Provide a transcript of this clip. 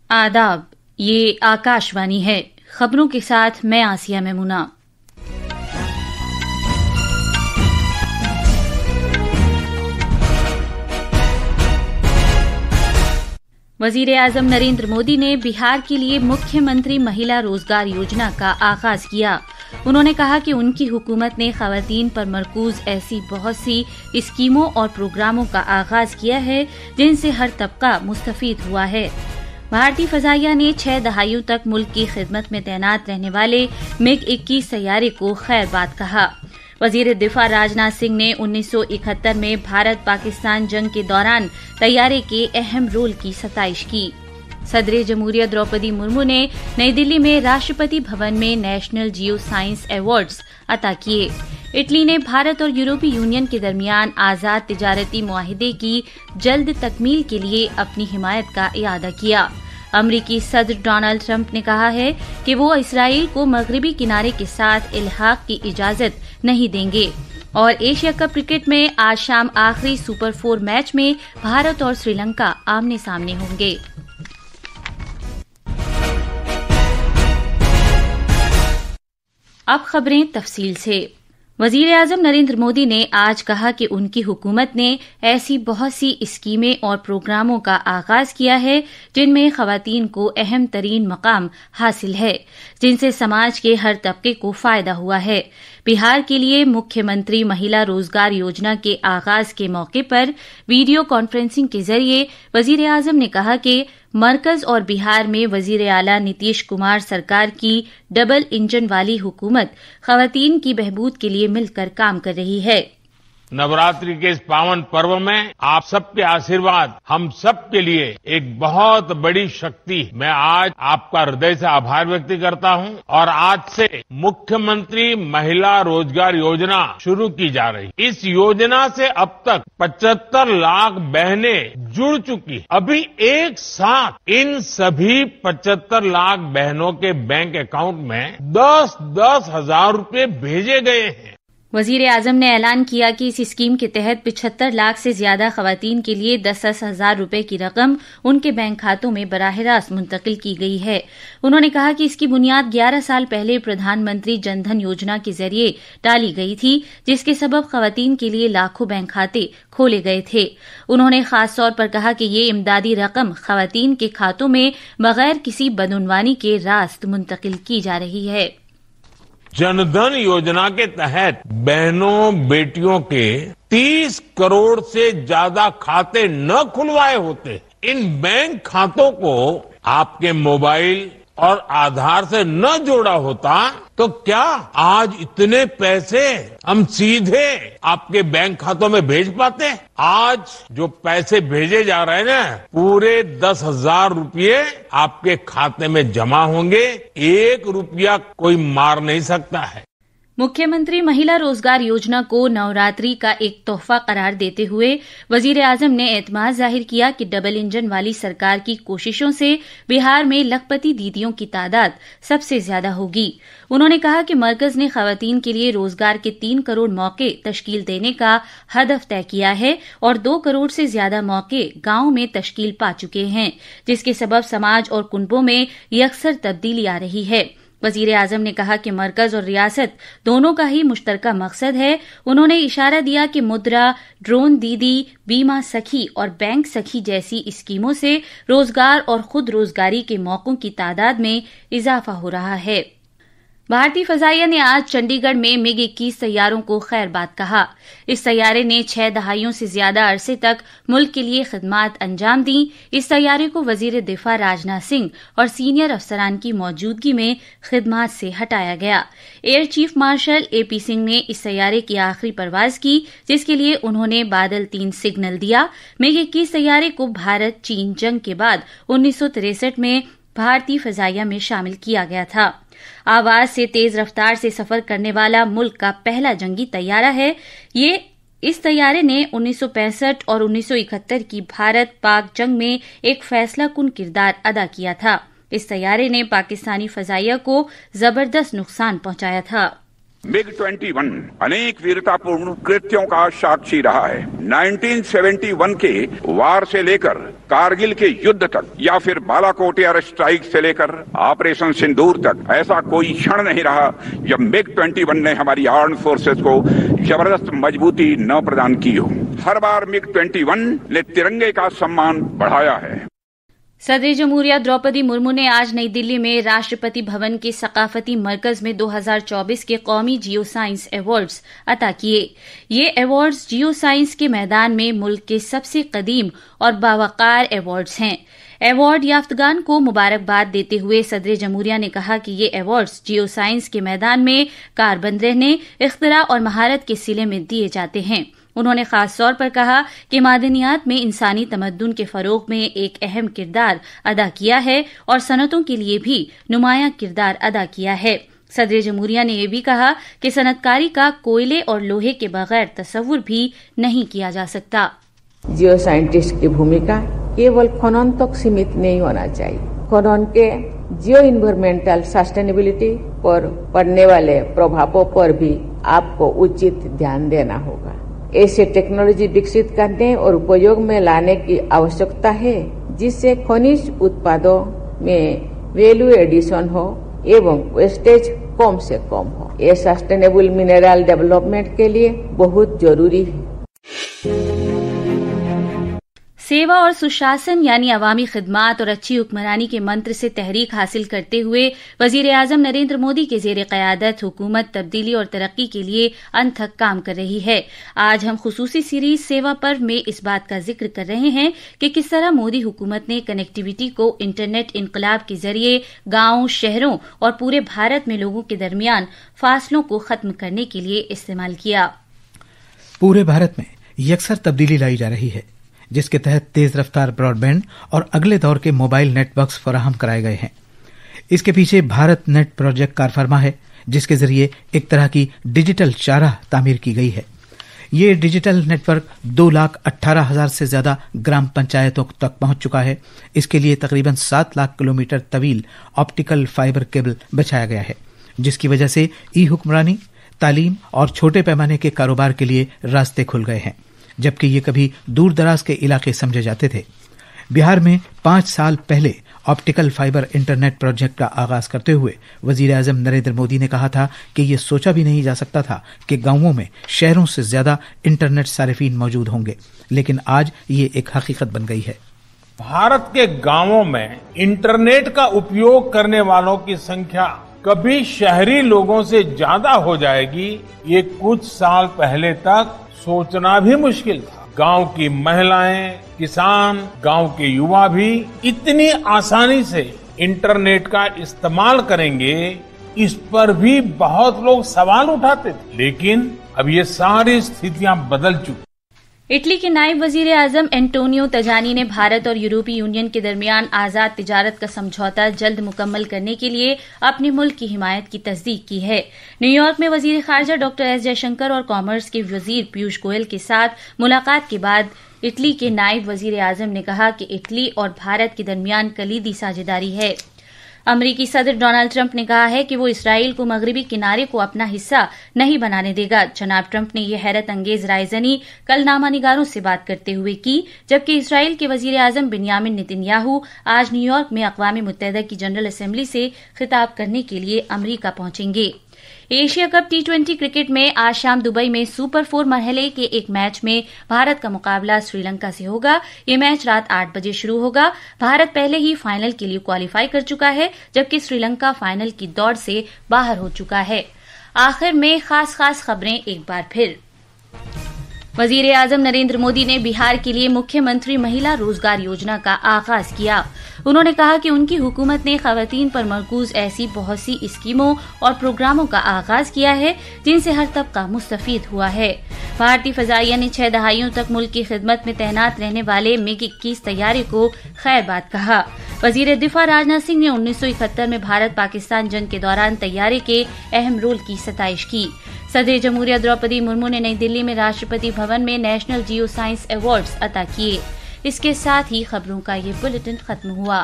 आदाब, ये आकाशवाणी है। खबरों के साथ मैं आसिया मेमुना। वजीर आजम नरेंद्र मोदी ने बिहार के लिए मुख्यमंत्री महिला रोजगार योजना का आगाज किया। उन्होंने कहा कि उनकी हुकूमत ने खवातीन पर मरकूज ऐसी बहुत सी स्कीमों और प्रोग्रामों का आगाज किया है जिनसे हर तबका मुस्तफीद हुआ है। भारतीय फजाइया ने 6 दहाइयों तक मुल्क की खिदमत में तैनात रहने वाले MiG-21 तैयारे को खैरबाद कहा। वजीर दिफा राजनाथ सिंह ने 1971 में भारत पाकिस्तान जंग के दौरान तैयारे के अहम रोल की सताइश की। सदर जमहूरियत द्रौपदी मुर्मू ने नई दिल्ली में राष्ट्रपति भवन में नेशनल जियो साइंस अवार्ड्स अता किए। इटली ने भारत और यूरोपीय यूनियन के दरमियान आजाद तिजारती मुआहिदे की जल्द तकमील के लिए अपनी हिमायत का इयादा किया। अमरीकी सदर डोनाल्ड ट्रंप ने कहा है कि वो इसराइल को मगरबी किनारे के साथ इल्हाक की इजाजत नहीं देंगे। और एशिया कप क्रिकेट में आज शाम आखिरी सुपर 4 मैच में भारत और श्रीलंका आमने सामने होंगे। अब खबरें तफसील से। वजीर आजम नरेंद्र मोदी ने आज कहा कि उनकी हुकूमत ने ऐसी बहुत सी स्कीमें और प्रोग्रामों का आगाज किया है जिनमें खवातीन को अहम तरीन मकाम हासिल है, जिनसे समाज के हर तबके को फायदा हुआ है। बिहार के लिए मुख्यमंत्री महिला रोजगार योजना के आगाज के मौके पर वीडियो कॉन्फ्रेंसिंग के जरिए वजीर आजम ने कहा कि मरकज और बिहार में वजीर आला नीतीश कुमार सरकार की डबल इंजन वाली हुकूमत खवातीन की बहबूद के लिए मिलकर काम कर रही है। नवरात्रि के इस पावन पर्व में आप सबके आशीर्वाद हम सबके लिए एक बहुत बड़ी शक्ति है। मैं आज आपका हृदय से आभार व्यक्त करता हूं और आज से मुख्यमंत्री महिला रोजगार योजना शुरू की जा रही है। इस योजना से अब तक 75 लाख बहनें जुड़ चुकी। अभी एक साथ इन सभी 75 लाख बहनों के बैंक अकाउंट में 10-10 हजार रुपए भेजे गए हैं। वजीर आजम ने ऐलान किया कि इस स्कीम के तहत 75 लाख से ज्यादा खवातीन के लिए 10-10 हजार रुपए की रकम उनके बैंक खातों में बराह रास्त मुंतकिल की गई है। उन्होंने कहा कि इसकी बुनियाद 11 साल पहले प्रधानमंत्री जनधन योजना के जरिए डाली गई थी, जिसके सबब खवातीन के लिए लाखों बैंक खाते खोले गए थे। उन्होंने खास तौर पर कहा कि ये इमदादी रकम खवातीन के खातों में बगैर किसी बदउनवानी के रास्त मुंतकिल की जा रही है। जनधन योजना के तहत बहनों बेटियों के 30 करोड़ से ज्यादा खाते न खुलवाए होते। इन बैंक खातों को आपके मोबाइल और आधार से न जोड़ा होता तो क्या आज इतने पैसे हम सीधे आपके बैंक खातों में भेज पाते? आज जो पैसे भेजे जा रहे हैं ना, पूरे 10,000 रुपये आपके खाते में जमा होंगे। 1 रुपया कोई मार नहीं सकता है। मुख्यमंत्री महिला रोजगार योजना को नवरात्रि का एक तोहफा करार देते हुए वजीर आजम ने एतमाद जाहिर किया कि डबल इंजन वाली सरकार की कोशिशों से बिहार में लखपति दीदियों की तादाद सबसे ज्यादा होगी। उन्होंने कहा कि मरकज ने खवातीन के लिए रोजगार के 3 करोड़ मौके तश्कील देने का हदफ तय किया है और 2 करोड़ से ज्यादा मौके गांवों में तश्कील पा चुके हैं, जिसके सबब समाज और कुनबों में यकसर तब्दीली आ रही है। वजीर आजम ने कहा कि मरकज और रियासत दोनों का ही मुश्तरका मकसद है। उन्होंने इशारा दिया कि मुद्रा, ड्रोन दीदी, बीमा सखी और बैंक सखी जैसी स्कीमों से रोजगार और खुद रोजगारी के मौकों की तादाद में इजाफा हो रहा है। भारतीय फजाइया ने आज चंडीगढ़ में MiG-21 तैयारों को खैरबाद कहा। इस तैयारे ने 6 दहाइयों से ज्यादा अरसे तक मुल्क के लिए खिदमात अंजाम दी। इस तैयारे को वजीर दिफा राजनाथ सिंह और सीनियर अफसरान की मौजूदगी में खिदमात से हटाया गया। Air chief marshal AP Singh ने इस तैयारे की आखिरी परवाज की, जिसके लिए उन्होंने बादल 3 सिग्नल दिया। MiG-21 तैयारे को भारत चीन जंग के बाद 1963 में भारतीय फजाइया में शामिल किया गया था। आवाज से तेज रफ्तार से सफर करने वाला मुल्क का पहला जंगी तैयारा है। इस तैयारे ने 1965 और 1971 की भारत पाक जंग में एक फैसलाकुन किरदार अदा किया था। इस तैयारे ने पाकिस्तानी फजाइया को जबरदस्त नुकसान पहुंचाया था। MiG-21 अनेक वीरतापूर्ण कृत्यों का साक्षी रहा है। 1971 के वार से लेकर कारगिल के युद्ध तक या फिर बालाकोट एयर स्ट्राइक से लेकर ऑपरेशन सिंदूर तक ऐसा कोई क्षण नहीं रहा जब MiG-21 ने हमारी आर्म फोर्सेस को जबरदस्त मजबूती न प्रदान की हो। हर बार MiG-21 ने तिरंगे का सम्मान बढ़ाया है। सदर जमहूरिया द्रौपदी मुर्मू ने आज नई दिल्ली में राष्ट्रपति भवन के सकाफती मरकज में 2024 के कौमी जियो साइंस अवार्ड्स अता किए। ये अवार्ड्स जियो साइंस के मैदान में मुल्क के सबसे कदीम और बावकार अवार्ड्स हैं। अवार्ड याफ्तगान को मुबारकबाद देते हुए सदर जमहूरिया ने कहा कि ये अवार्ड्स जियो साइंस के मैदान में कारबंद रहने, इख्तिरा और महारत के सिले में दिए जाते हैं। उन्होंने खास तौर पर कहा कि मादनियात में इंसानी तमद्दुन के फरोग में एक अहम किरदार अदा किया है और सनतों के लिए भी नुमायां किरदार अदा किया है। सदर जमहूरिया ने यह भी कहा कि सनतकारी का कोयले और लोहे के बगैर तस्वुर भी नहीं किया जा सकता। जियो साइंटिस्ट की भूमिका केवल खनन तक सीमित नहीं होना चाहिए। खनन के जियो इन्वायरमेंटल सस्टेनेबिलिटी पर पड़ने वाले प्रभावों पर भी आपको उचित ध्यान देना होगा। ऐसे टेक्नोलॉजी विकसित करने और उपयोग में लाने की आवश्यकता है जिससे खनिज उत्पादों में वैल्यू एडिशन हो एवं वेस्टेज कम से कम हो। ये सस्टेनेबल मिनरल डेवलपमेंट के लिए बहुत जरूरी है। सेवा और सुशासन यानी अवामी खिदमात और अच्छी हुक्मरानी के मंत्र से तहरीक हासिल करते हुए वजीर आजम नरेंद्र मोदी के जेर क़यादत हुकूमत तब्दीली और तरक्की के लिए अनथक काम कर रही है। आज हम खुसूसी सीरीज सेवा पर्व में इस बात का जिक्र कर रहे हैं कि किस तरह मोदी हुकूमत ने कनेक्टिविटी को इंटरनेट इनकलाब के जरिए गांवों, शहरों और पूरे भारत में लोगों के दरमियान फासलों को खत्म करने के लिए इस्तेमाल किया। पूरे भारत में यकसर तब्दीली लाई जा रही है जिसके तहत तेज रफ्तार ब्रॉडबैंड और अगले दौर के मोबाइल नेटवर्क्स फराहम कराए गए हैं। इसके पीछे भारत नेट प्रोजेक्ट कारफरमा है जिसके जरिए एक तरह की डिजिटल चाराह तामीर की गई है। ये डिजिटल नेटवर्क 2,18,000 से ज्यादा ग्राम पंचायतों तक पहुंच चुका है। इसके लिए तकरीबन 7 लाख किलोमीटर तवील ऑप्टिकल फाइबर केबल बिछाया गया है जिसकी वजह से ई हुक्मरानी, तालीम और छोटे पैमाने के कारोबार के लिए रास्ते खुल गए हैं, जबकि ये कभी दूर दराज के इलाके समझे जाते थे। बिहार में 5 साल पहले ऑप्टिकल फाइबर इंटरनेट प्रोजेक्ट का आगाज करते हुए वजीर आजम नरेंद्र मोदी ने कहा था कि ये सोचा भी नहीं जा सकता था कि गांवों में शहरों से ज्यादा इंटरनेट सारिफीन मौजूद होंगे, लेकिन आज ये एक हकीकत बन गई है। भारत के गांवों में इंटरनेट का उपयोग करने वालों की संख्या कभी शहरी लोगों से ज्यादा हो जाएगी, ये कुछ साल पहले तक सोचना भी मुश्किल था। गांव की महिलाएं, किसान, गांव के युवा भी इतनी आसानी से इंटरनेट का इस्तेमाल करेंगे, इस पर भी बहुत लोग सवाल उठाते थे, लेकिन अब ये सारी स्थितियां बदल चुकी। इटली के नायब वजीर आजम एंटोनियो तजानी ने भारत और यूरोपीय यूनियन के दरमियान आजाद तिजारत का समझौता जल्द मुकम्मल करने के लिए अपने मुल्क की हिमायत की तस्दीक की है। न्यूयॉर्क में वजीर खारजा डॉक्टर एस जयशंकर और कॉमर्स के वजीर पीयूष गोयल के साथ मुलाकात के बाद इटली के नायब वजीर आजम ने कहा कि इटली और भारत के दरमियान कलीदी साझेदारी है। अमरीकी सदर डोनाल्ड ट्रंप ने कहा है कि वो इसराइल को मगरबी किनारे को अपना हिस्सा नहीं बनाने देगा। जनाब ट्रंप ने यह हैरत अंगेज रायजनी कल नामानिगारों से बात करते हुए की, जबकि इसराइल के वजीर आजम बिन्यामिन नेतन्याहू आज न्यूयॉर्क में अक़वाम मुत्तहिदा की जनरल असेंबली से खिताब करने के लिए अमरीका पहुंचेंगे। एशिया कप T20 क्रिकेट में आज शाम दुबई में सुपर 4 मरहले के एक मैच में भारत का मुकाबला श्रीलंका से होगा। ये मैच रात 8 बजे शुरू होगा। भारत पहले ही फाइनल के लिए क्वालिफाई कर चुका है, जबकि श्रीलंका फाइनल की दौड़ से बाहर हो चुका है। आखिर में खास खबरें एक बार फिर। वजीर आजम नरेंद्र मोदी ने बिहार के लिए मुख्यमंत्री महिला रोजगार योजना का आगाज किया। उन्होंने कहा कि उनकी हुकूमत ने खवातीन पर मरकूज ऐसी बहुत सी स्कीमों और प्रोग्रामों का आगाज किया है जिनसे हर तबका मुस्तफीद हुआ है। भारतीय फजाइया ने 6 दहाइयों तक मुल्क की खिदमत में तैनात रहने वाले MiG-21 तैयारे को खैर बात कहा। वजीर दिफा राजनाथ सिंह ने 1971 में भारत पाकिस्तान जंग के दौरान तैयारे के अहम रोल की सताइश की। सदर जमहूरिया द्रौपदी मुर्मू ने नई दिल्ली में राष्ट्रपति भवन में नेशनल जियो साइंस अवार्ड्स अता किए। इसके साथ ही खबरों का ये बुलेटिन खत्म हुआ।